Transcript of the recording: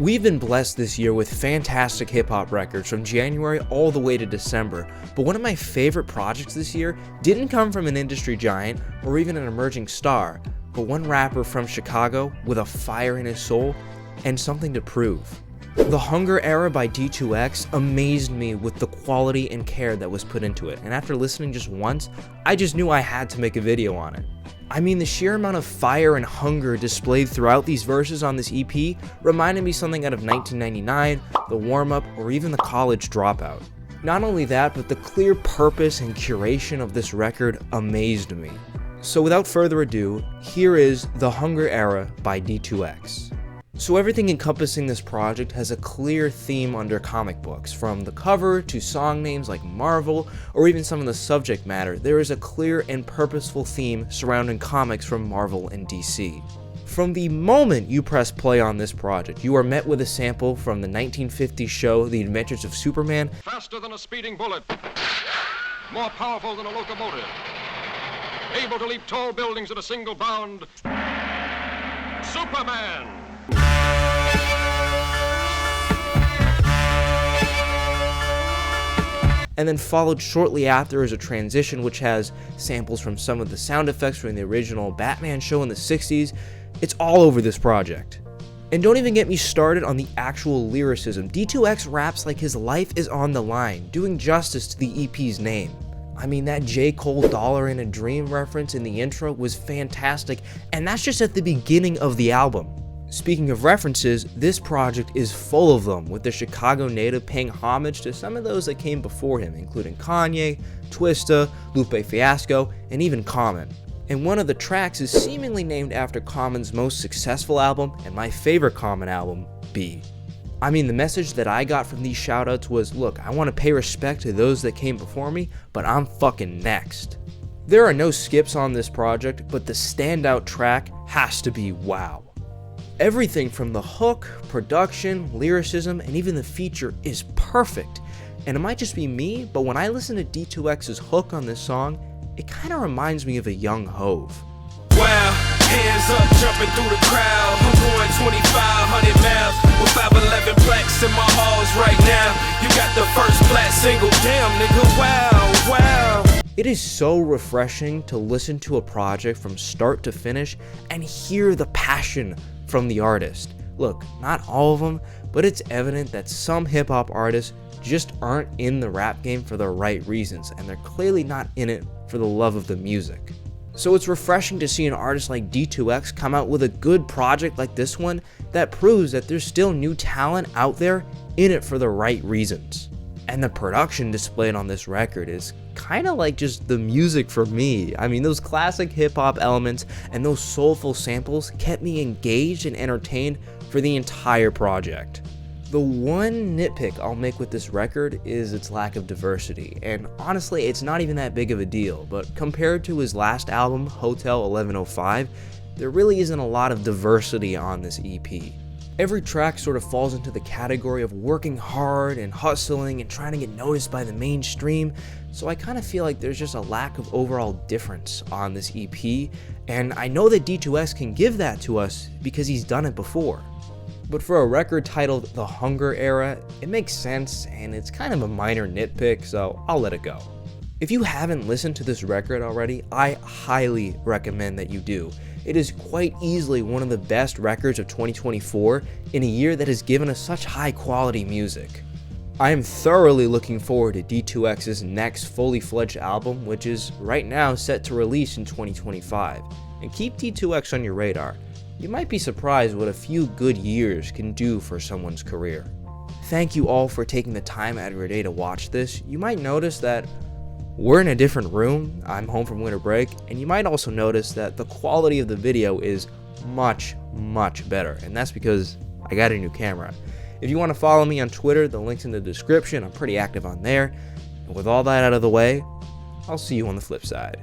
We've been blessed this year with fantastic hip-hop records from January all the way to December, but one of my favorite projects this year didn't come from an industry giant or even an emerging star, but one rapper from Chicago with a fire in his soul and something to prove. The Hunger Era by D2x amazed me with the quality and care that was put into it, and after listening just once, I just knew I had to make a video on it. I mean, the sheer amount of fire and hunger displayed throughout these verses on this EP reminded me something out of 1999, The Warm-Up, or even The College Dropout. Not only that, but the clear purpose and curation of this record amazed me. So without further ado, here is The Hunger Era by D2x. So everything encompassing this project has a clear theme under comic books. From the cover to song names like Marvel, or even some of the subject matter, there is a clear and purposeful theme surrounding comics from Marvel and DC. From the moment you press play on this project, you are met with a sample from the 1950s show The Adventures of Superman. Faster than a speeding bullet, more powerful than a locomotive, able to leap tall buildings at a single bound, Superman! And then followed shortly after is a transition which has samples from some of the sound effects from the original Batman show in the 60s. It's all over this project. And don't even get me started on the actual lyricism. D2x raps like his life is on the line, doing justice to the EP's name. I mean, that J. Cole Dollar in a Dream reference in the intro was fantastic, and that's just at the beginning of the album. Speaking of references, this project is full of them, with the Chicago native paying homage to some of those that came before him, including Kanye, Twista, Lupe Fiasco, and even Common. And one of the tracks is seemingly named after Common's most successful album, and my favorite Common album, B. I mean, the message that I got from these shoutouts was, look, I want to pay respect to those that came before me, but I'm fucking next. There are no skips on this project, but the standout track has to be Wow. Everything from the hook, production, lyricism, and even the feature is perfect. And it might just be me, but when I listen to D2x's hook on this song, it kind of reminds me of a young Hove. Wow, hands up, jumping through the crowd. I'm going 2,500 miles with 511 plaques in my halls right now. You got the first plat single, damn nigga, wow. It is so refreshing to listen to a project from start to finish and hear the passion from the artist. Look, not all of them, but it's evident that some hip-hop artists just aren't in the rap game for the right reasons, and they're clearly not in it for the love of the music. So it's refreshing to see an artist like D2x come out with a good project like this one that proves that there's still new talent out there in it for the right reasons. And the production displayed on this record is kind of like just the music for me. I mean, those classic hip-hop elements and those soulful samples kept me engaged and entertained for the entire project. The one nitpick I'll make with this record is its lack of diversity, and honestly, it's not even that big of a deal, but compared to his last album, Hotel 1105, there really isn't a lot of diversity on this EP. Every track sort of falls into the category of working hard and hustling and trying to get noticed by the mainstream, so I kind of feel like there's just a lack of overall difference on this EP, and I know that D2x can give that to us because he's done it before. But for a record titled The Hunger Era, it makes sense, and it's kind of a minor nitpick, so I'll let it go. If you haven't listened to this record already, I highly recommend that you do. It is quite easily one of the best records of 2024 in a year that has given us such high quality music. I am thoroughly looking forward to D2x's next fully fledged album, which is right now set to release in 2025. And keep D2x on your radar. You might be surprised what a few good years can do for someone's career. Thank you all for taking the time out of your day to watch this. You might notice that we're in a different room. I'm home from winter break, and you might also notice that the quality of the video is much better, and that's because I got a new camera. If you want to follow me on Twitter, the link's in the description. I'm pretty active on there. And with all that out of the way, I'll see you on the flip side.